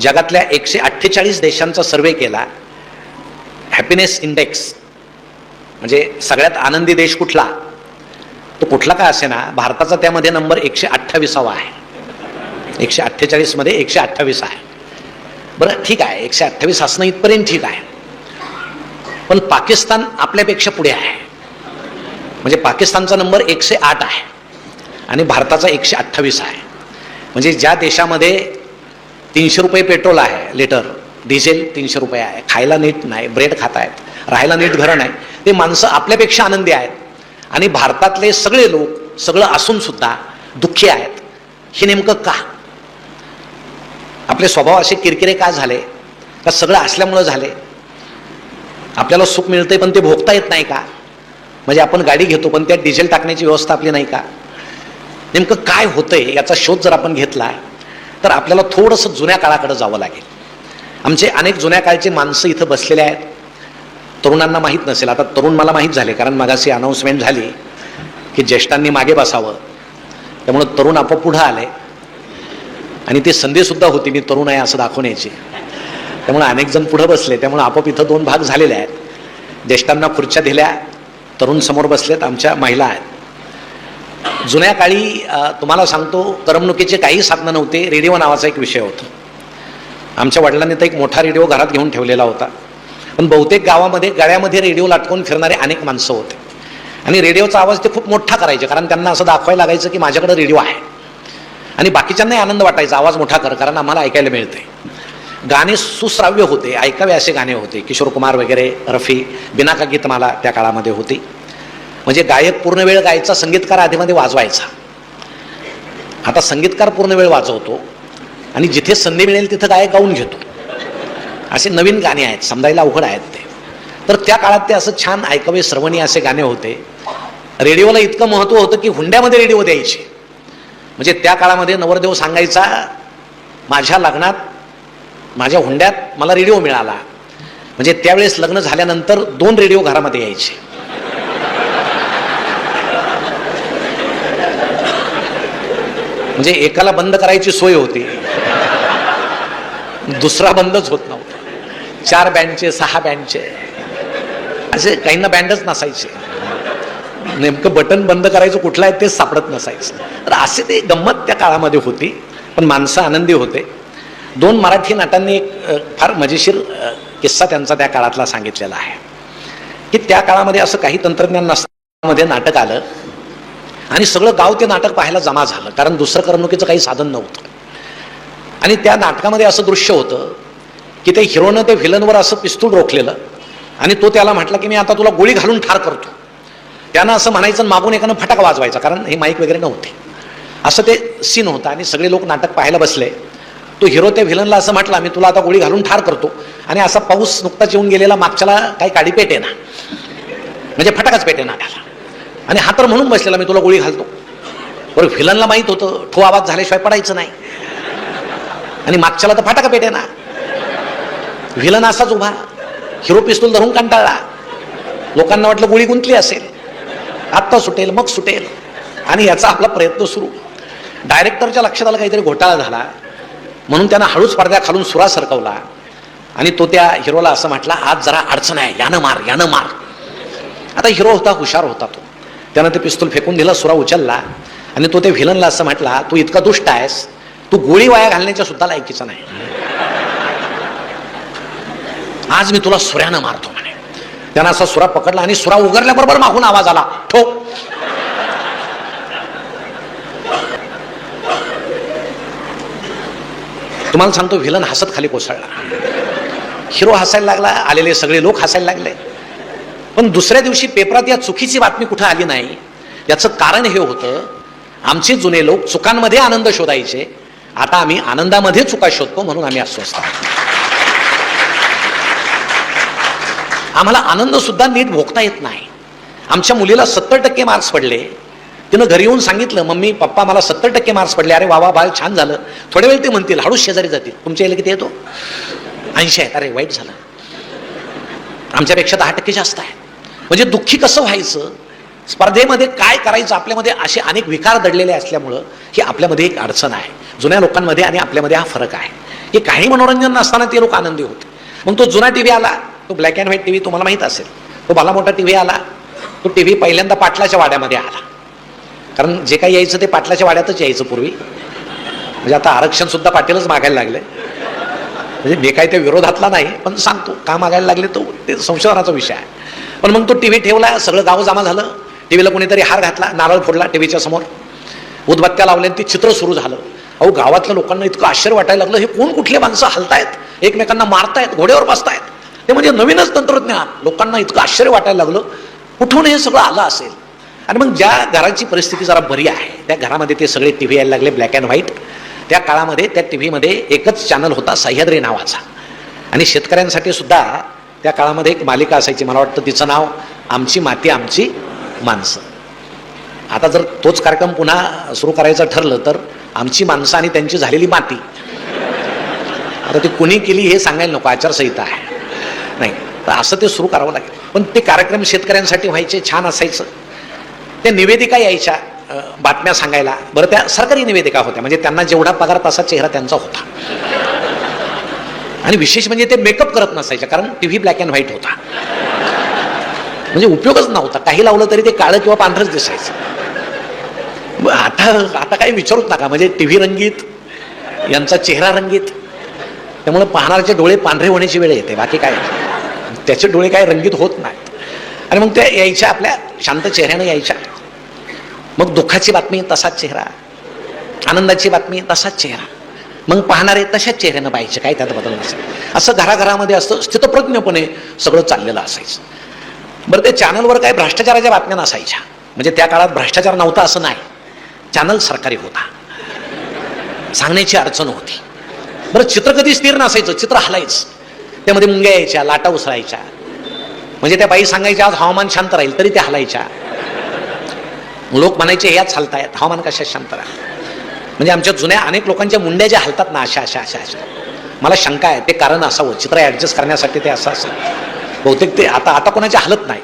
जगातल्या 148 देशांचा सर्वे केला. हॅपीनेस इंडेक्स म्हणजे सगळ्यात आनंदी देश कुठला, तो कुठला का असे ना, भारताचा त्यामध्ये नंबर 128वा आहे. 148 मध्ये 128 आहे. बरं ठीक आहे, 128 असणं इथपर्यंत ठीक आहे, पण पाकिस्तान आपल्यापेक्षा पुढे आहे. म्हणजे पाकिस्तानचा नंबर 108 आहे आणि भारताचा 128 आहे. म्हणजे ज्या देशामध्ये 300 रुपये पेट्रोल आहे लिटर, डिझेल 300 रुपये आहे, खायला नीट नाही, ब्रेड खात आहेत, राहायला नीट घरं नाही, ते माणसं आपल्यापेक्षा आनंदी आहेत. आणि भारतातले सगळे लोक सगळं असून सुद्धा दुःखी आहेत. हे नेमकं का? आपले स्वभाव असे किरकिरे का झाले? का सगळं असल्यामुळं झाले? आपल्याला सुख मिळतंय पण ते भोगता येत नाही का? म्हणजे आपण गाडी घेतो पण त्यात डिझेल टाकण्याची व्यवस्था आपली नाही का? नेमकं काय होतंय याचा शोध जर आपण घेतला तर आपल्याला थोडंसं जुन्या काळाकडे जावं लागेल. आमचे अनेक जुन्या काळचे माणसं इथं बसलेले आहेत. तरुणांना माहीत नसेल, आता तरुण मला माहीत झाले, कारण मगाशी अनाऊन्समेंट झाली की ज्येष्ठांनी मागे बसावं, त्यामुळं तरुण आपोआप पुढं आले आणि ती संधीसुद्धा होती मी तरुण आहे असं दाखवण्याची. त्यामुळे अनेक जण पुढं बसले, त्यामुळे आपोआप इथं 2 भाग झालेले आहेत. ज्येष्ठांना खुर्च्या दिल्या, तरुण समोर बसलेत, आमच्या महिला आहेत. जुन्या काळी तुम्हाला सांगतो, करमणुकीचे काही साधनं नव्हते. रेडिओ नावाचा एक विषय होता. आमच्या वडिलांनी तर एक मोठा रेडिओ घरात घेऊन ठेवलेला होता, पण बहुतेक गावामध्ये गळ्यामध्ये रेडिओ लाटकून फिरणारे अनेक माणसं होते आणि रेडिओचा आवाज ते खूप मोठा करायचे, कारण त्यांना असं दाखवायला लागायचं की माझ्याकडे रेडिओ आहे. आणि बाकीच्यांनाही आनंद वाटायचा, आवाज मोठा कर, कारण आम्हाला ऐकायला मिळते. गाणे सुश्राव्य होते, ऐकावे असे गाणे होते. किशोर कुमार वगैरे, रफी, बिनाका गीतमाला त्या काळामध्ये होती. म्हणजे गायक पूर्ण वेळ गायचा, संगीतकार आधीमध्ये वाजवायचा. आता संगीतकार पूर्ण वेळ वाजवतो आणि जिथे संधी मिळेल तिथं गायक गाऊन घेतो. असे नवीन गाणे आहेत, समजायला अवघड आहेत ते. तर त्या काळात ते असं छान ऐकावे श्रवणी असे गाणे होते. रेडिओला इतकं महत्त्व होतं की हुंड्यामध्ये रेडिओ द्यायचे. म्हणजे त्या काळामध्ये नवरदेव सांगायचा, माझ्या लग्नात माझ्या हुंड्यात मला रेडिओ मिळाला. म्हणजे त्यावेळेस लग्न झाल्यानंतर 2 रेडिओ घरामध्ये यायचे. म्हणजे एकाला बंद करायची सोय होती, दुसरा बंदच होत नव्हता. 4 बँडचे 6 बँडचे असे, काहींना बँडच नसायचे. नेमकं बटन बंद करायचं कुठलं आहे तेच सापडत नसायचं. तर असे ते गंमत त्या काळामध्ये होती, पण माणसं आनंदी होते. 2 मराठी नटांनी एक फार मजेशीर किस्सा त्यांचा त्या काळातला सांगितलेला आहे की त्या काळामध्ये असं काही तंत्रज्ञान नसताना नाटक आलं आणि सगळं गाव ते नाटक पाहायला जमा झालं, कारण दुसरं करमणुकीचं काही साधन नव्हतं. आणि त्या नाटकामध्ये असं दृश्य होतं की ते हिरोनं ते व्हिलनवर असं पिस्तूल रोखलेलं आणि तो त्याला म्हटला की मी आता तुला गोळी घालून ठार करतो. त्यानं असं म्हणायचं, मागून एकानं फटाका वाजवायचा, कारण हे माईक वगैरे नव्हते. असं ते सीन होतं आणि सगळे लोक नाटक पाहायला बसले. तो हिरो त्या व्हिलनला असं म्हटला, मी तुला आता गोळी घालून ठार करतो. आणि असा पाऊस नुकताच येऊन गेलेला, मागच्याला काही काडी पेटे ना, म्हणजे फटाकाच पेटे ना त्याला. आणि हा तर म्हणून बसलेला, मी तुला गोळी घालतो. बरं, व्हिलनला माहीत होतं ठो आवाज झाल्याशिवाय पडायचं नाही, आणि मागच्याला तर फटाका पेटे ना. व्हिलन असाच उभा, हिरो पिस्तूल धरून कंटाळला. लोकांना वाटलं गोळी गुंतली असेल, आत्ता सुटेल मग सुटेल, आणि याचा आपला प्रयत्न सुरू. डायरेक्टरच्या लक्षात आलं काहीतरी घोटाळा झाला, म्हणून त्यानं हळूच पडद्या खालून सुरा सरकवला आणि तो त्या हिरोला असं म्हटला, आज जरा अडचण आहे, यानं मार यानं मार. आता हिरो होता, हुशार होता तो, त्यानं ते पिस्तूल फेकून दिला, सुरा उचलला आणि तो त्या व्हिलनला असं म्हटला, तू इतका दुष्ट आहेस, तू गोळी वाया घालण्याच्या सुद्धा लायकीचा नाही, आज मी तुला सुऱ्यानं मारतो म्हणे. त्यानं असा सुरा पकडला आणि सुरा उगरल्याबरोबर मागून आवाज आला, ठोक. तुम्हाला सांगतो, व्हिलन हसत खाली कोसळला. हिरो हसायला लागला, आलेले सगळे लोक हसायला लागले. पण दुसऱ्या दिवशी पेपरात या चुकीची बातमी कुठं आली नाही. याचं कारण हे होतं, आमचे जुने लोक चुकांमध्ये आनंद शोधायचे, आता आम्ही आनंदामध्ये चुका शोधतो, म्हणून आम्ही अस्वस्थ आहोत. आम्हाला आनंद सुद्धा नीट भोगता येत नाही. आमच्या मुलीला 70% मार्क्स पडले. तिनं घरी येऊन सांगितलं, मम्मी पप्पा मला 70% मार्क्स पडले. अरे वा वा बाळ, छान झालं. थोड्या वेळ ते म्हणतील, हळूच शेजारी जातील, तुमच्या याला किती येतो? 80 आहेत. अरे वाईट झालं, आमच्यापेक्षा 10% जास्त आहे. म्हणजे दुःखी कसं व्हायचं, स्पर्धेमध्ये काय करायचं, आपल्यामध्ये असे अनेक विकार दडलेले असल्यामुळं ही आपल्यामध्ये एक अडचण आहे. जुन्या लोकांमध्ये आणि आपल्यामध्ये हा फरक आहे. की काही मनोरंजन नसताना ते लोक आनंदी होते. मग तो जुना टीव्ही आला, तो ब्लॅक अँड व्हाईट टीव्ही, तुम्हाला माहित असेल, तो भला मोठा टीव्ही आला. तो टीव्ही पहिल्यांदा पाटलाच्या वाड्यामध्ये आला, कारण जे काही यायचं ते पाटलाच्या वाड्यातच यायचं पूर्वी. म्हणजे आता आरक्षण सुद्धा पाटीलच मागायला लागले. म्हणजे मी काही त्या विरोधातला नाही, पण सांगतो का मागायला लागले तो ते संशोधनाचा विषय आहे. पण मग तो टीव्ही ठेवला, सगळं गाव जमा झालं. टीव्हीला कोणीतरी हार घातला, नारळ फोडला टीव्हीच्या समोर, उदबत्त्या लावल्या, ते चित्र सुरू झालं. अहो, गावातल्या लोकांना इतकं आश्चर्य वाटायला लागलं, हे कोण कुठले माणसं हलतायत, एकमेकांना मारतायत, घोड्यावर बसतायत. ते म्हणजे नवीनच तंत्रज्ञान. लोकांना इतकं आश्चर्य वाटायला लागलं, कुठून हे सगळं आलं असेल. आणि मग ज्या घराची परिस्थिती जरा बरी आहे त्या घरामध्ये ते सगळे टीव्ही यायला लागले ब्लॅक अँड व्हाईट. त्या काळामध्ये त्या टीव्हीमध्ये एकच चॅनल होता, सह्याद्री नावाचा. आणि शेतकऱ्यांसाठी सुद्धा त्या काळामध्ये एक मालिका असायची, मला वाटतं तिचं नाव आमची माती आमची माणसं. आता जर तोच कार्यक्रम पुन्हा सुरू करायचं ठरलं तर आमची माणसं आणि त्यांची झालेली माती. आता ती कुणी केली हे सांगायला नको, आचारसंहिता आहे. नाही तर असं ते सुरू करावं लागेल. पण ते कार्यक्रम शेतकऱ्यांसाठी व्हायचे, छान असायचं. त्या निवेदिका यायच्या बातम्या सांगायला. बरं, त्या सरकारी निवेदिका होत्या, म्हणजे त्यांना जेवढा पगार तसा चेहरा त्यांचा होता. आणि विशेष म्हणजे ते मेकअप करत नसायच्या, कारण टीव्ही ब्लॅक अँड व्हाईट होता, म्हणजे उपयोगच नव्हता. काही लावलं तरी ते काळं किंवा पांढरंच दिसायचं. आता काही विचारूच नका, म्हणजे टीव्ही रंगीत, यांचा चेहरा रंगीत, त्यामुळे पाहणाऱ्याचे डोळे पांढरे होण्याची वेळ येते, बाकी काय. त्याचे डोळे काय रंगीत होत नाहीत. आणि मग त्या यायच्या, आपल्या शांत चेहऱ्याने यायच्या. मग दुःखाची बातमी तसाच चेहरा, आनंदाची बातमी तसाच चेहरा. मग पाहणारे तशाच चेहऱ्यानं पाहिजे, काय त्यात बदल नसेल. असं घराघरामध्ये असं स्थितप्रज्ञपणे सगळं चाललेलं असायचं. बरं, ते चॅनलवर काय भ्रष्टाचाराच्या बातम्या नसायच्या, म्हणजे त्या काळात भ्रष्टाचार नव्हता असं नाही. चॅनल सरकारी होता, सांगण्याची अडचण होती. बरं, चित्र कधी स्थिर नसायचं, चित्र हलायचं. त्यामध्ये मुंग्या यायच्या, लाटा उसळायच्या. म्हणजे त्या बाई सांगायच्या आज हवामान शांत राहील, तरी त्या हलायच्या. लोक म्हणायचे याच हलतायत, हवामान कशात शांत राहील. म्हणजे आमच्या जुन्या अनेक लोकांच्या मुंड्या ज्या हलतात ना, अशा अशा अशा अशा. मला शंका आहे ते कारण असावं, चित्र ॲडजस्ट करण्यासाठी ते असं असेल बहुतेक. ते आता कोणाच्या हलत नाही,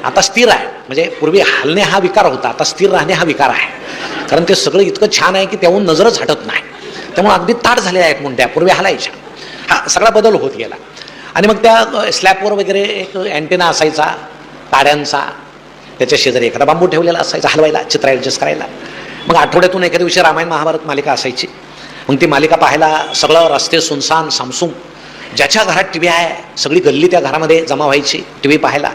आता स्थिर आहे. म्हणजे पूर्वी हलणे हा विकार होता, आता स्थिर राहणे हा विकार आहे. कारण ते सगळं इतकं छान आहे की त्याहून नजरच हटत नाही. त्यामुळे अगदी ताट झालेल्या आहेत मुंड्या, पूर्वी हलायच्या. हा सगळा बदल होत गेला. आणि मग त्या स्लॅबवर वगैरे एक अँटेना असायचा काड्यांचा, त्याच्या शेजारी एखादा बांबू ठेवलेला असायचा हलवायला, चित्र ॲडजस्ट करायला. मग आठवड्यातून एखाद्या दिवशी रामायण महाभारत मालिका असायची. मग ती मालिका पाहायला सगळं रस्ते सुनसान सामसूम, ज्याच्या घरात टीव्ही आहे सगळी गल्ली त्या घरामध्ये जमा व्हायची टीव्ही पाहायला.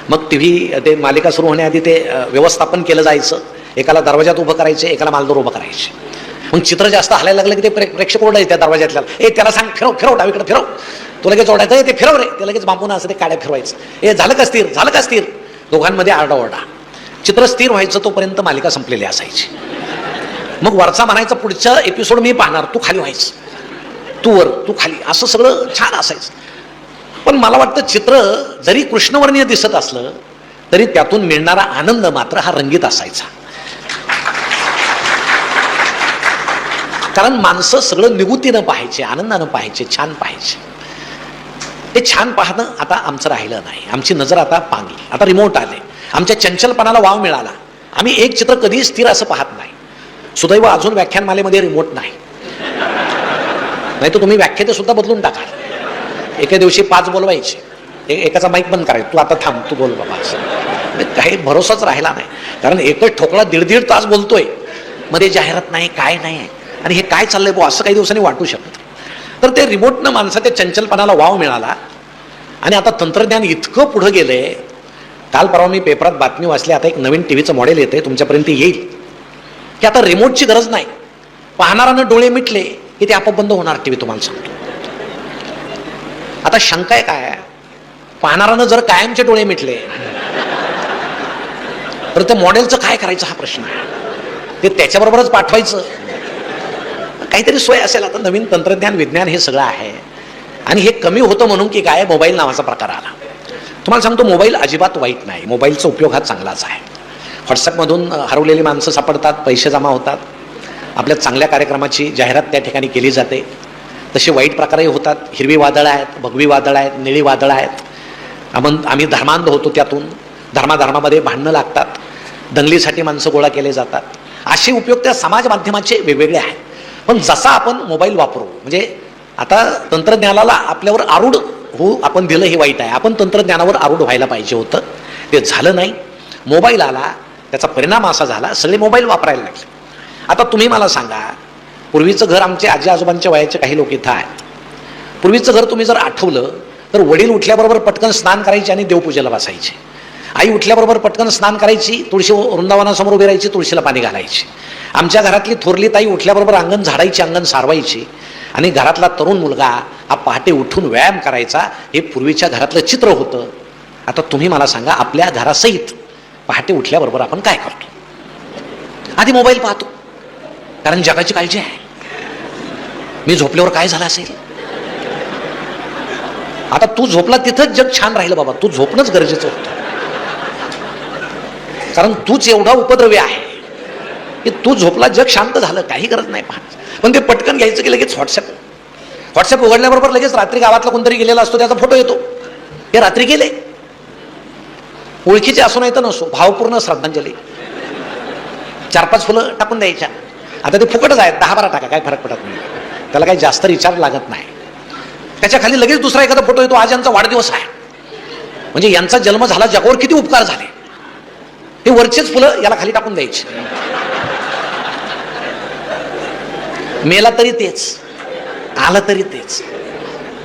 मग टीव्ही ते मालिका सुरू होण्याआधी ते व्यवस्थापन केलं जायचं. एकाला दरवाजात उभं करायचे, एकाला मालदोर उभं करायचे. मग चित्र जास्त हलायला लागलं की ते प्रेक्षक ओरडायचे त्या दरवाजातल्या, त्याला सांग फिरव फिरव, डावीकडे फिरव. तो लगेच ओरडायचं, ते फिरव रे. ते लगेच बांबून असं ते काड्या फिरवायचं. झालं का स्थिर, झालं का स्थिर. दोघांमध्ये आरडाओरडा. चित्र स्थिर व्हायचं तोपर्यंत मालिका संपलेली असायची. मग वरचा म्हणायचं पुढचा एपिसोड मी पाहणार, तू खाली व्हायचं, तू वर तू खाली, असं सगळं छान असायचं. पण मला वाटतं चित्र जरी कृष्णवर्णीय दिसत असलं तरी त्यातून मिळणारा आनंद मात्र हा रंगीत असायचा. कारण माणसं सगळं निगुतीनं पाहायचे, आनंदानं पाहायचे, छान पाहायचे. ते छान पाहणं आता आमचं राहिलं नाही. आमची नजर आता पांगली. आता रिमोट आले, आमच्या चंचलपणाला वाव मिळाला. आम्ही एक चित्र कधीही स्थिर असं पाहत नाही. सुदैव अजून व्याख्यानमालेमध्ये रिमोट नाही, नाही तर तुम्ही व्याख्याते सुद्धा बदलून टाकाल. एका दिवशी 5 बोलवायचे, एकाचा माईक बंद करायचं, तू आता थांब, तू बोल बाबा. काही भरोसाच राहिला नाही. कारण एकच ठोकळा 1.5 तास बोलतोय, मध्ये जाहिरात नाही, काय नाही. आणि हे काय चाललंय बो, असं काही दिवसांनी वाटू शकतं. तर ते रिमोटनं माणसाच्या चंचलपणाला वाव मिळाला. आणि आता तंत्रज्ञान इतकं पुढं गेलंय. काल परवा मी पेपरात बातमी वाचली, आता एक नवीन टीव्हीचं मॉडेल येते, तुमच्यापर्यंत येईल, की आता रिमोटची गरज नाही. पाहणारानं डोळे मिटले की ते आपोआप बंद होणार टीव्ही, तुम्हाला सांगतो. आता शंका आहे काय, पाहणारानं जर कायमचे डोळे मिटले तर त्या मॉडेलचं काय करायचं हा प्रश्न आहे. ते त्याच्याबरोबरच पाठवायचं, काहीतरी सोय असेल. आता नवीन तंत्रज्ञान विज्ञान हे सगळं आहे. आणि हे कमी होतं म्हणून की काय, मोबाईल नावाचा प्रकार आला. तुम्हाला सांगतो मोबाईल अजिबात वाईट नाही, मोबाईलचा उपयोग हा चांगलाच आहे. व्हॉट्सअपमधून हरवलेली माणसं सापडतात, पैसे जमा होतात, आपल्या चांगल्या कार्यक्रमाची जाहिरात त्या ठिकाणी केली जाते. तसे वाईट प्रकारही होतात. हिरवी वादळं आहेत, भगवी वादळं आहेत, निळी वादळं आहेत. आम्ही धर्मांध होतो, त्यातून धर्माधर्मामध्ये भांडणं लागतात, दंगलीसाठी माणसं गोळा केले जातात. असे उपयोग त्या समाज माध्यमाचे वेगवेगळे आहेत. पण जसा आपण मोबाईल वापरू, म्हणजे आता तंत्रज्ञानाला आपल्यावर आरूढ आपण दिलं हे वाईट आहे. आपण तंत्रज्ञानावर आरूढ व्हायला पाहिजे होतं, ते झालं नाही. मोबाईल आला, त्याचा परिणाम असा झाला सगळे मोबाईल वापरायला लागले. आता तुम्ही मला सांगा, पूर्वीचं घर, आमचे आजी आजोबांच्या वयाचे काही लोक इथं आहेत, पूर्वीचं घर तुम्ही जर आठवलं तर वडील उठल्याबरोबर पटकन स्नान करायचे आणि देवपूजेला बसायचे. आई उठल्याबरोबर पटकन स्नान करायची, तुळशी वृंदावनासमोर उभी राहायची, तुळशीला पाणी घालायची. आमच्या घरातली थोरली ताई उठल्याबरोबर अंगण झाडायची, अंगण सारवायची. आणि घरातला तरुण मुलगा हा पहाटे उठून व्यायाम करायचा. हे पूर्वीच्या घरातलं चित्र होतं. आता तुम्ही मला सांगा, आपल्या घरासहित पहाटे उठल्याबरोबर आपण काय करतो? आधी मोबाईल पाहतो, कारण जगाची काळजी आहे. मी झोपल्यावर काय झालं असेल? आता तू झोपला तिथंच जग छान राहिलं बाबा. तू झोपणंच गरजेचं होतं, कारण तूच एवढा उपद्रवी आहे की तू झोपला जग शांत झालं, काही गरज नाही पाहत. पण ते पटकन घ्यायचं की लगेच व्हॉट्सअप उघडल्याबरोबर लगेच रात्री गावातला कोणतरी गेलेला असतो, त्याचा फोटो येतो. हे रात्री गेले, ओळखीचे असो नाही तर नसो, भावपूर्ण श्रद्धांजली, 4-5 फुलं टाकून द्यायच्या. आता ते फुकटच आहेत, 10-12 टाका, काय फरक पडत नाही. त्याला काही जास्त रिचार्ज लागत नाही. त्याच्या खाली लगेच दुसरा एखादा फोटो येतो, आज यांचा वाढदिवस आहे. म्हणजे यांचा जन्म झाला, जगावर किती उपकार झाले. हे वरचेच फुलं याला खाली टाकून द्यायचे. मेला तरी तेच, आलं तरी तेच.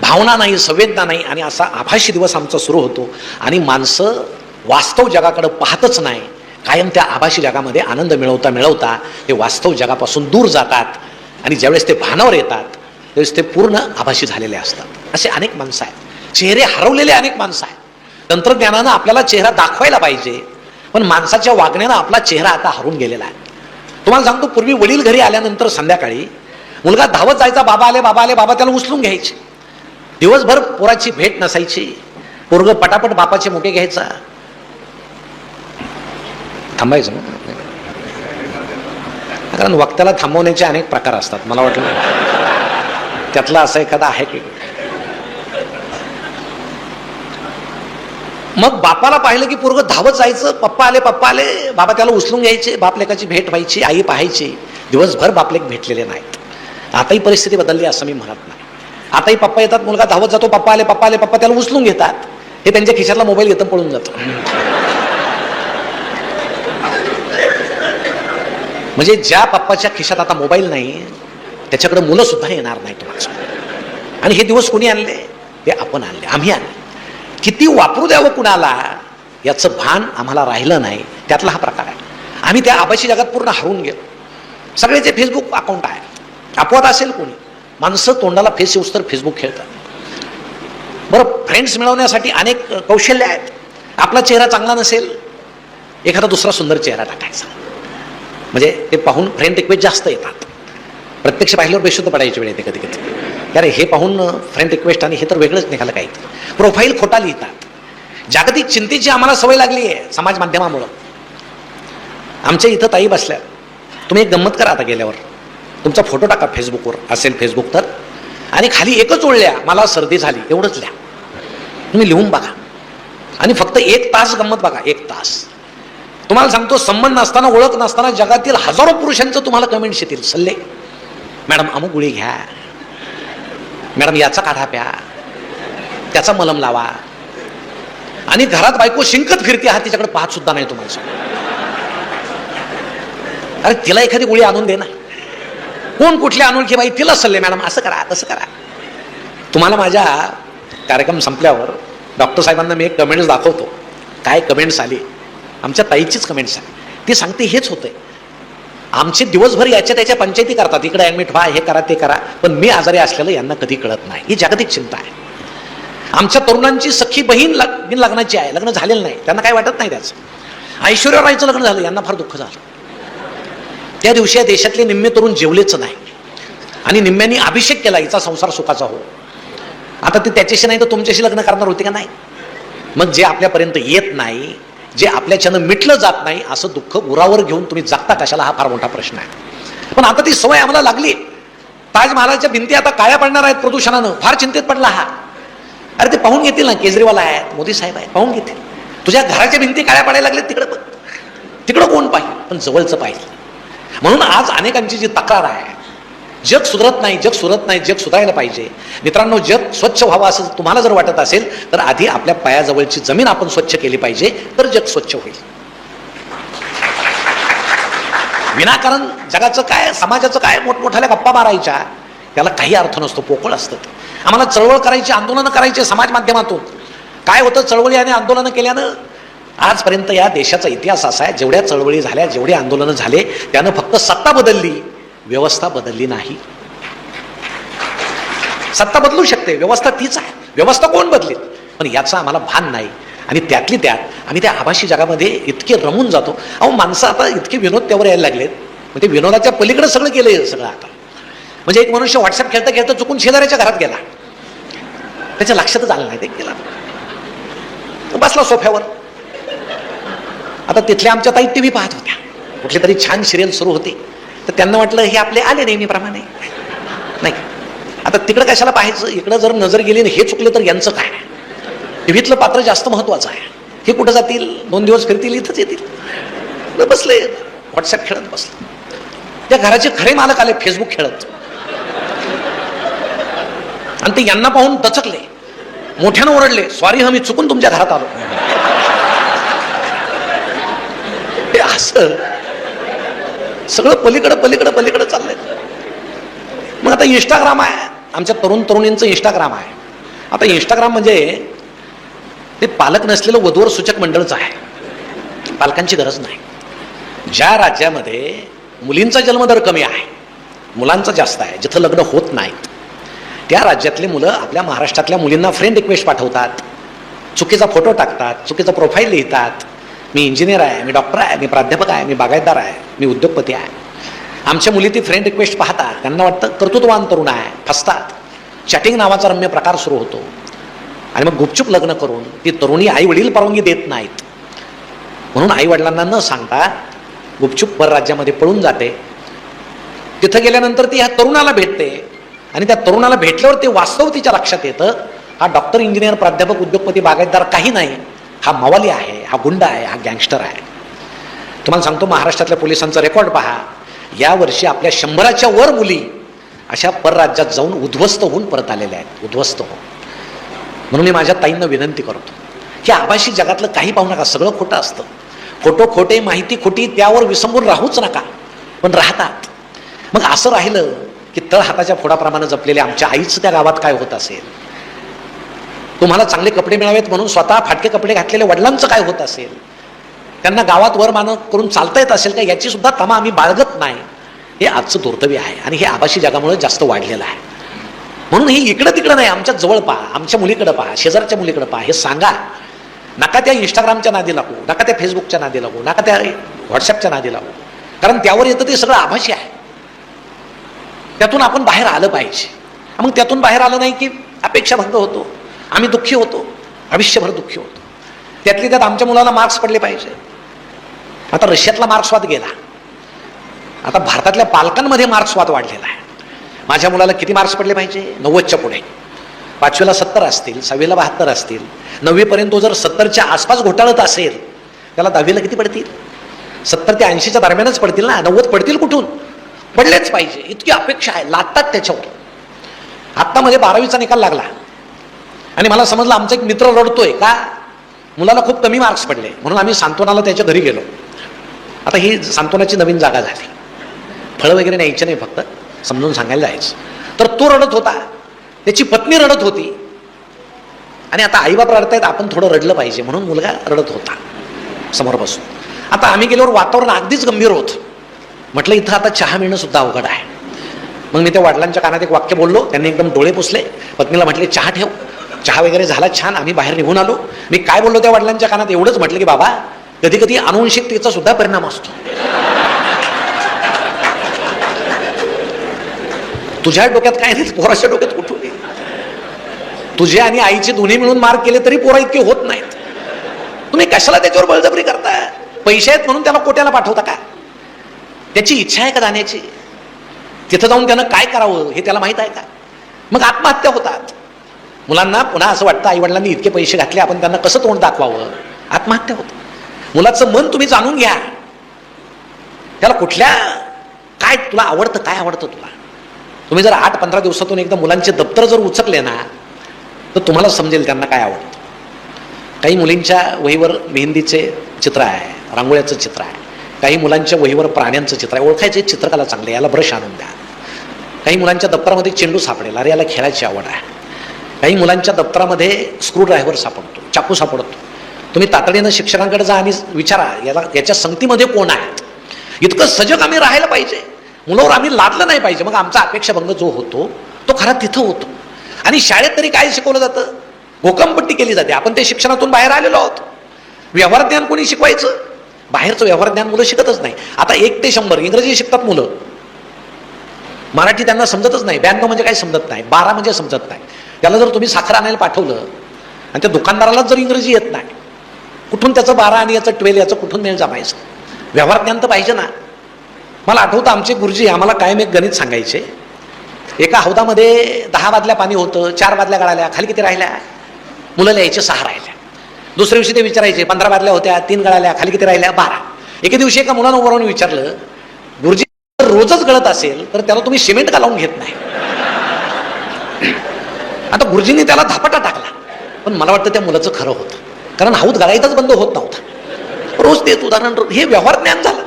भावना नाही, संवेदना नाही. आणि असा आभासी दिवस आमचा सुरू होतो. आणि माणसं वास्तव जगाकडे पाहतच नाही, कायम त्या आभासी जगामध्ये आनंद मिळवता मिळवता ते वास्तव जगापासून दूर जातात. आणि ज्यावेळेस ते भानावर येतात त्यावेळेस ते पूर्ण आभासी झालेले असतात. असे अनेक माणसं आहेत, चेहरे हरवलेले अनेक माणसं आहेत. तंत्रज्ञानानं आपल्याला चेहरा दाखवायला पाहिजे, पण माणसाच्या वागण्यानं आपला चेहरा आता हरून गेलेला आहे. तुम्हाला सांगतो, पूर्वी वडील घरी आल्यानंतर संध्याकाळी मुलगा धावत जायचा, बाबा आले बाबा आले, बाबा त्याला उचलून घ्यायचे. दिवसभर पोराची भेट नसायची. पोरग पटापट बापाचे मुके घ्यायचा. थांबायचं ना, कारण वक्त्याला थांबवण्याचे अनेक प्रकार असतात. मला वाटलं त्यातला असा एखादा आहे की. मग बापाला पाहिलं की पोरग धावत जायचं, पप्पा आले पप्पा आले, बाबा त्याला उचलून घ्यायचे. बापलेकाची भेट व्हायची, आई पाहायची. दिवसभर बापलेक भेटलेले नाहीत. आताही परिस्थिती बदलली असं मी म्हणत नाही. आताही पप्पा येतात, मुलगा धावत जातो, पप्पा आले पप्पा आले, पप्पा त्याला उचलून घेतात. हे त्यांच्या खिशातला मोबाईल घेतं पळून जातो. म्हणजे ज्या पप्पाच्या खिशात आता मोबाईल नाही, त्याच्याकडे मुलं सुद्धा येणार नाही तुम्हाला. आणि हे दिवस कोणी आणले? ते आपण आणले, आम्ही आणले. किती वापरू द्यावं कुणाला याचं भान आम्हाला राहिलं नाही. त्यातला हा प्रकार आहे. आम्ही त्या आभासी जगात पूर्ण हरून गेलो. सगळ्याचे फेसबुक अकाउंट आहे. अपवाद असेल कोणी, माणसं तोंडाला फेस येऊस तर फेसबुक खेळतात. बरं, फ्रेंड्स मिळवण्यासाठी अनेक कौशल्य आहेत. आपला चेहरा चांगला नसेल, एखादा दुसरा सुंदर चेहरा टाकायचा. म्हणजे ते पाहून फ्रेंड रिक्वेस्ट जास्त येतात. प्रत्यक्ष पाहिल्यावर बेशुद्ध पडायची वेळ येते कधी कधी. अरे हे पाहून फ्रेंड रिक्वेस्ट आणि हे तर वेगळंच निघालं काही. प्रोफाईल खोटा लिहितात. जागतिक चिंतेची आम्हाला सवय लागली आहे समाज माध्यमामुळं. आमच्या इथं ताई बसल्या, तुम्ही एक गंमत करा, आता गेल्यावर तुमचा फोटो टाका फेसबुकवर, असेल फेसबुक तर, आणि खाली एकच ओळ लिहा, मला सर्दी झाली, एवढंच लिहा. तुम्ही लिहून बघा आणि फक्त 1 तास गंमत बघा. 1 तास तुम्हाला सांगतो, संबंध नसताना, ओळख नसताना जगातील हजारो पुरुषांचं तुम्हाला कमेंट्स येतील. सल्ले, मॅडम अमुक गोळी घ्या, मॅडम याचा काढा प्या, त्याचा मलम लावा. आणि घरात बायको शिंकत फिरते, हा तिच्याकडे पाहत सुद्धा नाही तुम्हाला सांग. अरे तिला एखादी गोळी आणून दे ना. कोण कुठली अनोळखी बाई, तिला सल्ले, मॅडम असं करा तसं करा. तुम्हाला माझ्या कार्यक्रम संपल्यावर डॉक्टर साहेबांना मी एक कमेंट्स दाखवतो. काय कमेंट्स आली, आमच्या ताईचीच कमेंट्स आहे. ती सांगते हेच होतंय, आमचे दिवसभर याच्या त्याच्या पंचायती करतात, इकडे ॲडमिट व्हा, हे करा ते करा, पण मी आजारी असलेलं यांना कधी कळत नाही. ही जागतिक चिंता आहे. आमच्या तरुणांची सख्खी बहीण लग्नाची आहे, लग्न झालेलं नाही, त्यांना काय वाटत नाही त्याचं. ऐश्वर्या रायचं लग्न झालं, यांना फार दुःख झालं. त्या दिवशी या देशातले निम्मे तरुण जेवलेच नाही आणि निम्म्यांनी अभिषेक केला, हिचा संसार सुखाचा हो. आता ते त्याच्याशी नाही तर तुमच्याशी लग्न करणार होते का नाही? मग जे आपल्यापर्यंत येत नाही, जे आपल्याच्यानं मिटलं जात नाही, असं दुःख उरावर घेऊन तुम्ही जगता कशाला, हा फार मोठा प्रश्न आहे. पण आता ती सवय आम्हाला लागली. ताजमहालाच्या भिंती आता काळ्या पडणार आहेत प्रदूषणानं, फार चिंतेत पडला हा. अरे ते पाहून घेतील ना, केजरीवाल आहेत, मोदी साहेब आहेत, पाहून घेतील. तुझ्या घराच्या भिंती काळ्या पडायला लागल्या, तिकडे बघ, तिकडं कोण पाहिजे, पण जवळचं पाहिजे. म्हणून आज अनेकांची जी तक्रार आहे जग सुधरत नाही, जग सुधरत नाही, जग सुधारायला पाहिजे. मित्रांनो, जग स्वच्छ व्हावं असं तुम्हाला जर वाटत असेल तर आधी आपल्या पायाजवळची जमीन आपण स्वच्छ केली पाहिजे, तर जग स्वच्छ होईल. विनाकारण जगाचं काय, समाजाचं काय मोठमोठ्याला गप्पा मारायच्या, त्याला काही अर्थ नसतो, पोकळ असतं. आम्हाला चळवळ करायची, आंदोलनं करायचे समाज माध्यमातून. काय होतं, चळवळी आणि आंदोलनं केल्यानं आजपर्यंत या देशाचा इतिहास असा आहे, जेवढ्या चळवळी झाल्या, जेवढे आंदोलनं झाले, त्यानं फक्त सत्ता बदलली, व्यवस्था बदलली नाही. सत्ता बदलू शकते, व्यवस्था तीच आहे. व्यवस्था कोण बदलेल, पण याचं आम्हाला भान नाही. आणि त्यातली त्यात आम्ही त्या आभासी जगामध्ये इतके रमून जातो. अहो, माणसं आता इतके विनोद त्यावर यायला लागलेत, म्हणजे विनोदाच्या पलीकडे सगळं केलंय सगळं आता. म्हणजे एक मनुष्य व्हॉट्सअप खेळता खेळता चुकून शेजाऱ्याच्या घरात गेला, त्याच्या लक्षातच आलं नाही, ते गेला बसला सोफ्यावर. आता तिथल्या आमच्या ताई टीव्ही पाहत होत्या, कुठली तरी छान सिरियल सुरू होती, तर त्यांना वाटलं हे आपले आले नेहमीप्रमाणे. नाही, आता तिकडं कशाला पाहायचं, इकडं जर नजर गेली आणि हे चुकलं तर यांचं काय. टीव्हीतलं पात्र जास्त महत्वाचं आहे. हे कुठं जातील, 2 दिवस फिरतील, इथंच येतील. बसले व्हॉट्सअप खेळत बसले. त्या घराचे खरे मालक आले फेसबुक खेळत, आणि ते यांना पाहून दचकले, मोठ्यानं ओरडले, सॉरी मी चुकून तुमच्या घरात आलो. हे असं सगळं पलीकडं पलीकडं पलीकडं चाललंय. मग आता इंस्टाग्राम आहे, आमच्या तरुण तरुणींचं इंस्टाग्राम आहे. आता इंस्टाग्राम म्हणजे ते पालक नसलेलं वधूवर सूचक मंडळच आहे, पालकांची गरज नाही. ज्या राज्यामध्ये मुलींचा जन्मदर कमी आहे, मुलांचा जास्त आहे, जिथं लग्न होत नाहीत, त्या राज्यातली मुलं आपल्या महाराष्ट्रातल्या मुलींना फ्रेंड रिक्वेस्ट पाठवतात, चुकीचा फोटो टाकतात, चुकीचा प्रोफाईल लिहितात. मी इंजिनियर आहे, मी डॉक्टर आहे, मी प्राध्यापक आहे, मी बागायतदार आहे, मी उद्योगपती आहे. आमच्या मुली ती फ्रेंड रिक्वेस्ट पाहतात, त्यांना वाटतं कर्तृत्ववान तरुण आहे, फसतात. चॅटिंग नावाचा रम्य प्रकार सुरू होतो, आणि मग गुपचूप लग्न करून ती तरुणी आई वडील परवानगी देत नाहीत म्हणून आई वडिलांना न सांगता गुपचूप परराज्यामध्ये पळून जाते. तिथं गेल्यानंतर ती ह्या तरुणाला भेटते, आणि त्या तरुणाला भेटल्यावर ते वास्तव तिच्या लक्षात येतं, हा डॉक्टर, इंजिनियर, प्राध्यापक, उद्योगपती, बागायतदार काही नाही, हा मवाली आहे, हा गुंड आहे, हा गँगस्टर आहे. तुम्हाला सांगतो, महाराष्ट्रातल्या पोलिसांचा रेकॉर्ड पहा, यावर्षी आपल्या 100च्या वर मुली अशा परराज्यात जाऊन उद्ध्वस्त होऊन परत आलेल्या आहेत, उद्ध्वस्त होऊन. म्हणून मी माझ्या ताईंना विनंती करतो की आभासी जगातलं काही पाहू नका, सगळं खोटं असतं. खोटं खोटे, माहिती खोटी, त्यावर विसंबून राहूच नका, पण राहतात. मग असं राहिलं की तळ हाताच्या फोडाप्रमाणे जपलेल्या आमच्या आईचं त्या गावात काय होत असेल, तुम्हाला चांगले कपडे मिळावेत म्हणून स्वतः फाटके कपडे घातलेल्या वडिलांचं काय होत असेल, त्यांना गावात वरमान करून चालता येत असेल का, याची सुद्धा तमा आम्ही बाळगत नाही. हे आजचं दुर्दैवी आहे, आणि हे आभासी जगामुळे जास्त वाढलेलं आहे. म्हणून हे इकडं तिकडं नाही, आमच्या जवळ पहा, आमच्या मुलीकडे पहा, शेजारच्या मुलीकडे पहा, हे सांगा. नका त्या इंस्टाग्रामच्या नादी लागू, नका त्या फेसबुकच्या नादी लागू, नका त्या व्हॉट्सअपच्या नादी लागू, कारण त्यावर येतं ते सगळं आभासी आहे. त्यातून आपण बाहेर आलं पाहिजे. मग त्यातून बाहेर आलं नाही की अपेक्षा भंग होतो, आम्ही दुःखी होतो, आयुष्यभर दुःखी होतो. त्यातली त्यात आमच्या मुलाला मार्क्स पडले पाहिजे. आता रशियातला मार्क्सवाद गेला, आता भारतातल्या पालकांमध्ये मार्क्सवाद वाढलेला आहे. माझ्या मुलाला किती मार्क्स पडले पाहिजे, 90च्या पुढे. 5वीला 70 असतील, 6वीला 72 असतील, 9वीपर्यंत तो जर 70च्या आसपास घोटाळत असेल, त्याला 10वीला किती पडतील, 70 ते 80च्या दरम्यानच पडतील ना, 90 पडतील कुठून, पडलेच पाहिजे, इतकी अपेक्षा आहे, लादतात त्याच्यावर. आत्ता मध्ये 12वीचा निकाल लागला, आणि मला समजलं आमचा एक मित्र रडतोय का, मुलाला खूप कमी मार्क्स पडले, म्हणून आम्ही सांत्वनाला त्याच्या घरी गेलो. आता ही सांत्वनाची नवीन जागा झाली, फळं वगैरे न्यायचे नाही, फक्त समजून सांगायला जायचं. तर तो रडत होता, त्याची पत्नी रडत होती, आणि आता आईबाप रडतायत, आपण थोडं रडलं पाहिजे म्हणून मुलगा रडत होता समोर बसून. आता आम्ही गेल्यावर वातावरण अगदीच गंभीर होत. म्हटलं इथं आता चहा मिळणं सुद्धा अवघड आहे. मग मी त्या वडिलांच्या कानात एक वाक्य बोललो, त्यांनी एकदम डोळे पुसले, पत्नीला म्हटले चहा ठेव. चहा वगैरे झाला छान, आम्ही बाहेर निघून आलो. मी काय बोललो त्या वडिलांच्या कानात, एवढंच म्हटलं की बाबा, कधी कधी अनुवंशिकतेचा सुद्धा परिणाम असतो. तुझ्या डोक्यात काय नाही, पोराच्या डोक्यात कुठून येईल. तुझे आणि आईचे दोन्ही मिळून मार्क केले तरी पोरा इतके होत नाहीत. तुम्ही कशाला त्याच्यावर बळजबरी करताय? पैसे आहेत म्हणून त्याला कोट्याला पाठवता का? त्याची इच्छा आहे का जाण्याची? तिथं जाऊन त्यानं काय करावं हे त्याला माहित आहे का? मग आत्महत्या होतात. मुलांना पुन्हा असं वाटतं आई वडिलांनी इतके पैसे घातले, आपण त्यांना कसं तोंड दाखवावं, आत्महत्या होतं. मुलाचं मन तुम्ही जाणून घ्या, त्याला कुठल्या, काय तुला आवडतं, काय आवडतं तुला, तुम्ही जर 8-15 दिवसातून एकदा मुलांचे दप्तर जर उचकले ना, तर तुम्हाला समजेल त्यांना काय आवडतं. काही मुलींच्या वहीवर मेहंदीचे चित्र आहे, रांगोळ्याचं चित्र आहे. काही मुलांच्या वहीवर प्राण्यांचं चित्र आहे. ओळखायचे चित्रकला चांगली, याला ब्रश आणून द्या. काही मुलांच्या दप्तरामध्ये चेंडू सापडेल, अरे याला खेळायची आवड आहे. काही मुलांच्या दप्तरामध्ये स्क्रूड्रायव्हर सापडतो, चाकू सापडतो. तुम्ही तातडीनं शिक्षकांकडे जा आणि विचारा याच्या संगतीमध्ये कोण आहे. इतकं सजग आम्ही राहायला पाहिजे, मुलावर आम्ही लादलं नाही पाहिजे. मग आमचा अपेक्षाभंग जो होतो तो खरा तिथं होतो. आणि शाळेत तरी काय शिकवलं जातं? घोकमपट्टी केली जाते. आपण ते शिक्षणातून बाहेर आलेलो आहोत. व्यवहार ज्ञान कोणी शिकवायचं? बाहेरचं व्यवहार ज्ञान मुलं शिकतच नाही. आता 1 ते 100 इंग्रजी शिकतात मुलं, मराठी त्यांना समजतच नाही. 92 म्हणजे काय समजत नाही, 12 म्हणजे समजत नाही. त्याला जर तुम्ही साखर आणायला पाठवलं आणि त्या दुकानदारालाच जर इंग्रजी येत नाही, कुठून त्याचं 12 आणि याचं 12 याचं कुठून मेळ जमायचं? व्यवहार ज्ञान तर पाहिजे ना. मला आठवतं आमचे गुरुजी आम्हाला कायम एक गणित सांगायचे. एका हौदामध्ये 10 बादल्या पाणी होतं, 4 बादल्या गळाल्या, खाली किती राहिल्या? मुलं लिहायचे 6 राहिल्या. दुसऱ्या दिवशी ते विचारायचे 15 बादल्या होत्या, 3 गळाल्या, खाली किती राहिल्या? 12. एके दिवशी एका मुलानं उभं राहून विचारलं, गुरुजी रोजच गळत असेल तर त्याला तुम्ही सिमेंट का लावून घेत नाही? आता गुरुजींनी त्याला धापाटा टाकला, पण मला वाटतं त्या मुलाचं खरं होतं. कारण हौद गळायचाच बंद होत नव्हता. रोज तेच उदाहरण, हे व्यवहार ज्ञान झालं.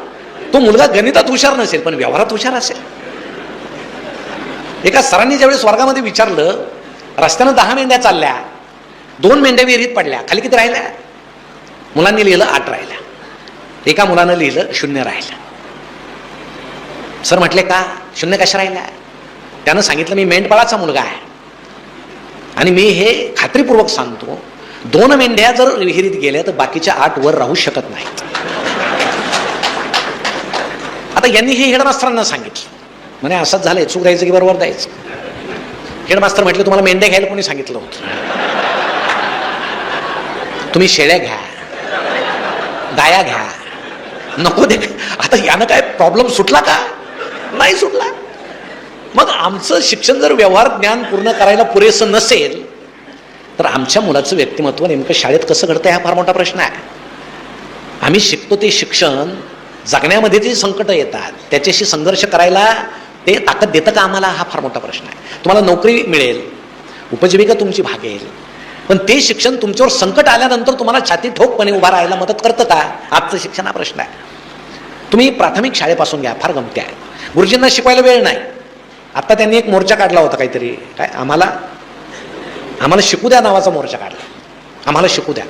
तो मुलगा गणितात हुशार नसेल पण व्यवहारात हुशार असेल. एका सरांनी ज्यावेळेस वर्गामध्ये विचारलं, रस्त्यानं 10 मेंढ्या चालल्या, 2 मेंढ्या विहिरीत पडल्या, खाली किती राहिल्या? मुलांनी लिहिलं 8 राहिल्या. एका मुलानं लिहिलं 0 राहिल्या. सर म्हटले का 0 कशा राहिल्या? त्यानं सांगितलं मी मेंढपाळाचा मुलगा आहे आणि मी हे खात्रीपूर्वक सांगतो, 2 मेंढ्या जर विहिरीत गेल्या तर बाकीच्या 8 वर राहू शकत नाहीत. आता यांनी हे हेडमास्टरांना सांगितलं. म्हणे असंच झालंय, चूक द्यायचं की बरोबर द्यायचं? हेडमास्टर म्हटले तुम्हाला मेंढ्या घ्यायला कोणी सांगितलं होतं? तुम्ही शेळ्या घ्या, गाया घ्या, नको दे. आता यानं काय प्रॉब्लेम सुटला का? नाही सुटला. मग आमचं शिक्षण जर व्यवहार ज्ञान पूर्ण करायला पुरेसं नसेल तर आमच्या मुलाचं व्यक्तिमत्व नेमकं शाळेत कसं घडतंय हा फार मोठा प्रश्न आहे. आम्ही शिकतो ते शिक्षण जगण्यामध्ये जे संकट येतात त्याच्याशी संघर्ष करायला ते ताकद देतं का आम्हाला? हा फार मोठा प्रश्न आहे. तुम्हाला नोकरी मिळेल, उपजीविका तुमची भागेल, पण ते शिक्षण तुमच्यावर संकट आल्यानंतर तुम्हाला छाती ठोकपणे उभा राहायला मदत करतं का? आजचं शिक्षण हा प्रश्न आहे. तुम्ही प्राथमिक शाळेपासून घ्या, फार गमती आहे. गुरुजींना शिकवायला वेळ नाही. आता त्यांनी एक मोर्चा काढला होता काहीतरी, काय आम्हाला शिकू द्या नावाचा मोर्चा काढला. आम्हाला शिकू द्या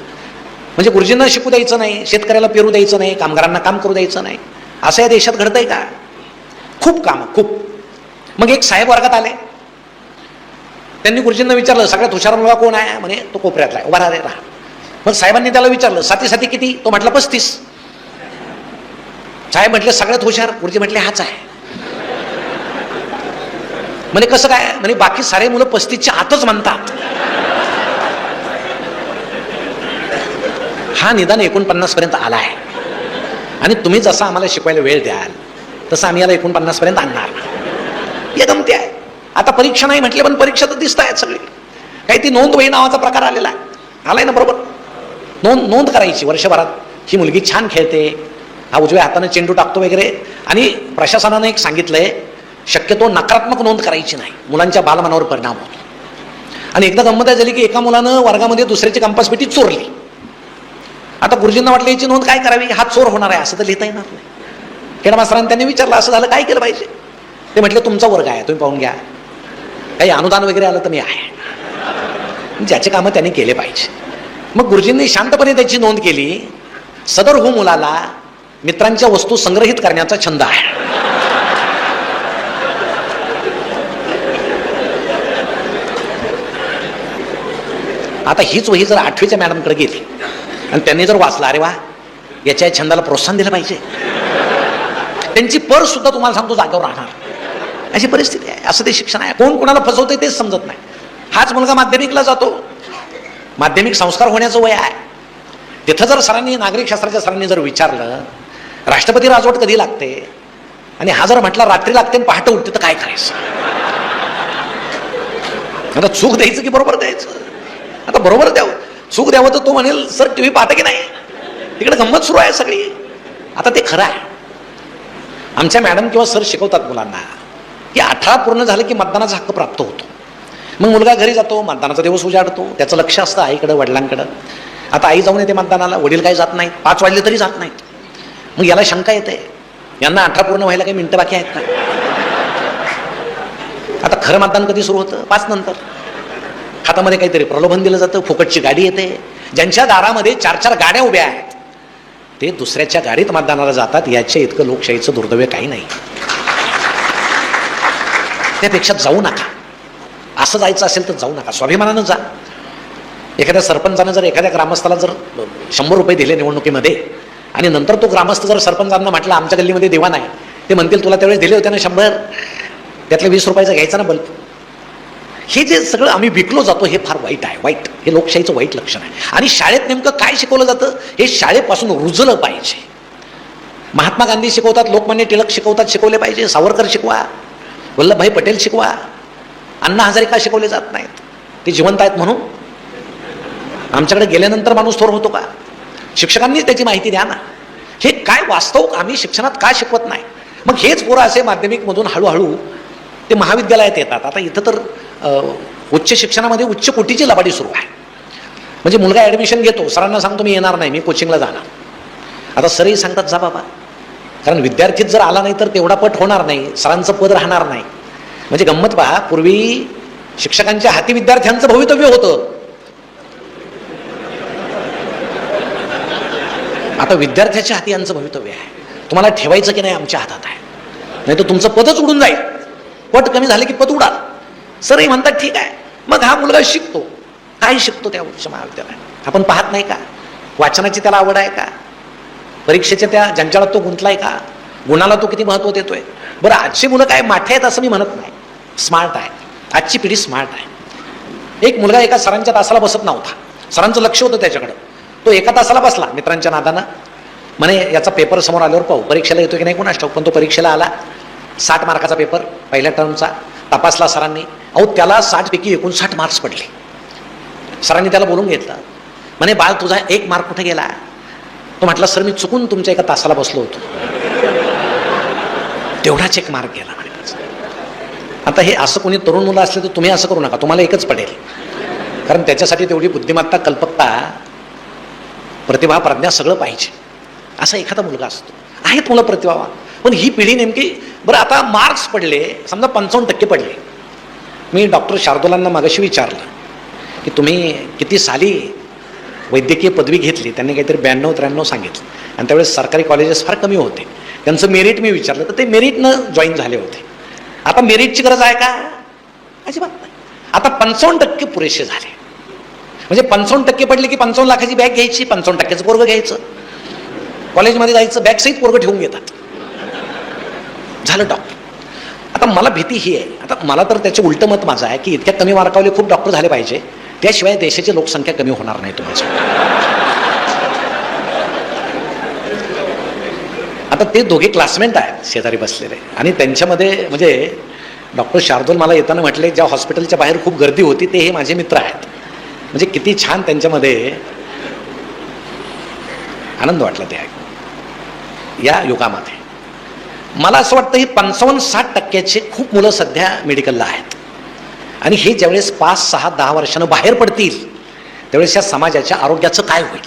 म्हणजे गुरुजींना शिकू द्यायचं नाही, शेतकऱ्याला पेरू द्यायचं नाही, कामगारांना काम करू द्यायचं नाही. असं या देशात घडतंय का? खूप काम, खूप. मग एक साहेब वर्गात आले, त्यांनी गुरुजींना विचारलं सगळ्यात हुशार मुलगा कोण आहे? म्हणे तो कोपऱ्यातला आहे, उभा राहा. मग साहेबांनी त्याला विचारलं 7 किती? तो म्हटला 35. साहेब म्हटले सगळ्यात हुशार? गुरुजी म्हटले हाच आहे. म्हणे कसं काय? म्हणे बाकी सारे मुलं 35च्या आतच म्हणतात, हा निदान 49 पर्यंत आला आहे. आणि तुम्ही जसं आम्हाला शिकवायला वेळ द्याल तसं आम्ही याला 49 पर्यंत आणणार. हे गमती आहे. आता परीक्षा नाही म्हटले पण परीक्षा तर दिसत आहेत सगळी. काही ती नोंद वही नावाचा प्रकार आलेला आहे, आलाय ना बरोबर? नोंद करायची वर्षभरात, ही मुलगी छान खेळते, हा उजव्या हाताने चेंडू टाकतो वगैरे. आणि प्रशासनाने एक सांगितलंय शक्यतो नकारात्मक नोंद करायची नाही, मुलांच्या बालमनावर परिणाम होतो. आणि एकदा गंमत झाली की एका मुलानं वर्गामध्ये दुसऱ्याची कंपास पेटी चोरली. आता गुरुजींना वाटलं याची नोंद काय करावी, हा चोर होणार आहे असं तर लिहिता येणार नाही. हेडमास्तरांनी त्यांनी विचारलं असं झालं काय केलं पाहिजे? ते म्हटले तुमचा वर्ग आहे, तुम्ही पाहून घ्या, काही अनुदान वगैरे आलं तर मी आहे. ज्याचे कामं त्यांनी केले पाहिजे. मग गुरुजींनी शांतपणे त्याची नोंद केली. सदर मुलाला मित्रांच्या वस्तू संग्रहित करण्याचा छंद आहे. आता हीच वही जर 8वीच्या मॅडमकडे गेली आणि त्यांनी जर वाचलं, अरे वा याच्या छंदाला प्रोत्साहन दिलं पाहिजे, त्यांची पर्स सुद्धा तुम्हाला सांगतो जागेवर राहणार, अशी परिस्थिती आहे. असं ते शिक्षण आहे. कोण कोणाला फसवतंय तेच समजत नाही. हाच मुलगा माध्यमिकला जातो, माध्यमिक संस्कार होण्याचं वय आहे. तिथं जर सरांनी, नागरिक शास्त्राच्या सरांनी जर विचारलं राष्ट्रपती राजवट कधी लागते, आणि हा जर म्हटला रात्री लागते आणि पहाटे उठते, तर काय करायचं? आता चूक द्यायचं की बरोबर द्यायचं? आता बरोबर द्यावं. चूक द्यावं तर तो म्हणेल सर टीव्ही पाहता की नाही, तिकडे गंमत सुरू आहे सगळी. आता ते खरं आहे. आमच्या मॅडम किंवा सर शिकवतात मुलांना, की 18 पूर्ण झालं की मतदानाचा हक्क प्राप्त होतो. मग मुलगा घरी जातो, मतदानाचा दिवस उजाडतो, त्याचं लक्ष असतं आईकडं वडिलांकडं. आता आई जाऊन येते मतदानाला, वडील काही जात नाहीत, 5 वाजले तरी जात नाहीत. मग याला शंका येते, यांना 18 पूर्ण व्हायला काही मिनिटं बाकी आहेत का? आता खरं मतदान कधी सुरू होतं? 5 नंतर. हातामध्ये काहीतरी प्रलोभन दिलं जातं, फुकटची गाडी येते. ज्यांच्या दारामध्ये 4-4 गाड्या उभ्या आहेत ते दुसऱ्याच्या गाडीत मतदानाला जातात. याच्या इतकं लोकशाहीचं दुर्दैव काही नाही. त्यापेक्षा जाऊ नका. असं जायचं असेल तर जाऊ नका, स्वाभिमानानं जा. एखाद्या सरपंचानं जर एखाद्या ग्रामस्थाला जर 100 रुपये दिले निवडणुकीमध्ये आणि नंतर तो ग्रामस्थ जर सरपंचांना म्हटलं आमच्या गल्लीमध्ये देवा नाही, ते म्हणतील तुला त्यावेळेस दिले होते ना 100, त्यातल्या 20 रुपयाचा घ्यायचा ना बल्ब. हे जे सगळं आम्ही विकलो जातो हे फार वाईट आहे. वाईट, हे लोकशाहीचं वाईट लक्षण आहे. आणि शाळेत नेमकं काय शिकवलं जातं हे शाळेपासून रुजलं पाहिजे. महात्मा गांधी शिकवतात, लोकमान्य टिळक शिकवतात, शिकवले पाहिजे. सावरकर शिकवा, वल्लभभाई पटेल शिकवा. अण्णा हजारे का शिकवले जात नाहीत? ते जिवंत आहेत म्हणून? आमच्याकडे गेल्यानंतर माणूस थोर होतो का? शिक्षकांनीच त्याची माहिती द्या ना. हे काय वास्तव आम्ही शिक्षणात का शिकवत नाही? मग हेच पोरं असे माध्यमिकमधून हळूहळू ते महाविद्यालयात येतात. आता इथं तर उच्च शिक्षणामध्ये उच्च कोटीची लबाडी सुरू आहे. म्हणजे मुलगा ॲडमिशन घेतो, सरांना सांगतो मी येणार नाही, मी कोचिंगला जाणार. आता सरही सांगतात जा बाबा, कारण विद्यार्थीच जर आला नाही तर तेवढा पट होणार नाही, सरांचं पद राहणार नाही. म्हणजे गंमत पहा, पूर्वी शिक्षकांच्या हाती विद्यार्थ्यांचं भवितव्य होतं, आता विद्यार्थ्याच्या हाती यांचं भवितव्य आहे. तुम्हाला ठेवायचं की नाही आमच्या हातात आहे, नाही तर तुमचं पदच उडून जाईल. पट कमी झाले की पद उडाल. सरही म्हणतात ठीक आहे. मग हा मुलगा शिकतो, काय शिकतो त्या उच्च महाविद्यालयात? आपण पाहत नाही का? वाचनाची त्याला आवड आहे का? परीक्षेच्या त्या जंजाळात तो गुंतलाय का? गुणाला तो किती महत्त्व देतोय? बरं, आजची मुलं काय माठे आहेत असं मी म्हणत नाही, स्मार्ट आहे. आजची पिढी स्मार्ट आहे. एक मुलगा एका सरांच्या तासाला बसत नव्हता, सरांचं लक्ष होतं त्याच्याकडं. तो एका तासाला बसला मित्रांच्या नादानं, म्हणे याचा पेपर समोर आल्यावर पाहू, परीक्षेला येतो की नाही कोणास ठाऊक. पण तो परीक्षेला आला, 60 मार्काचा पेपर पहिल्या टर्मचा तपासला सरांनी. अहो त्याला 60 पैकी 59 मार्क्स पडले. सरांनी त्याला बोलून घेतलं, म्हणे बाळ तुझा 1 मार्क कुठे गेला? तो म्हटला सर मी चुकून तुमच्या एका तासाला बसलो होतो, तेवढाच 1 मार्क गेला म्हणे. आता हे असं कोणी तरुण मुलं असले तर तुम्ही असं करू नका, तुम्हाला एकच पडेल. कारण त्याच्यासाठी तेवढी बुद्धिमत्ता, कल्पकता, प्रतिभा, प्रज्ञा सगळं पाहिजे. असा एखादा मुलगा असतो. आहेत मुलं प्रतिभावान, पण ही पिढी नेमकी. बरं, आता मार्क्स पडले, समजा 55% पडले. मी डॉक्टर शार्दूलांना मागाशी विचारलं की तुम्ही किती साली वैद्यकीय पदवी घेतली? त्यांनी काहीतरी 92-93 सांगितलं. आणि त्यावेळेस सरकारी कॉलेजेस फार कमी होते. त्यांचं मेरिट मी विचारलं तर ते मेरिटनं जॉईन झाले होते. आता मेरिटची गरज आहे का? अजिबात नाही. आता 55% पुरेसे झाले. म्हणजे 55% पडले की 55 लाखाची बॅग घ्यायची, 55%चं पोरगं घ्यायचं, कॉलेजमध्ये जायचं, बॅग सहित पोरगं ठेवून घेतात, झालं डॉक्टर. आता मला भीती ही आहे, आता मला तर त्याचे उलटं मत माझं आहे की इतक्या कमी मार्कावले खूप डॉक्टर झाले पाहिजे, त्याशिवाय देशाची लोकसंख्या कमी होणार नाही तुमची. आता ते दोघे क्लासमेट आहेत शेजारी बसलेले, आणि त्यांच्यामध्ये म्हणजे डॉक्टर शार्दूल मला येताना म्हटले ज्या हॉस्पिटलच्या बाहेर खूप गर्दी होती ते हे माझे मित्र आहेत. म्हणजे किती छान त्यांच्यामध्ये आनंद वाटला ते ऐकून. या युगामध्ये मला असं वाटतं ही 55-60% खूप मुलं सध्या मेडिकलला आहेत. आणि हे ज्यावेळेस 5, 6, 10 वर्षानं बाहेर पडतील त्यावेळेस या समाजाच्या आरोग्याचं काय होईल?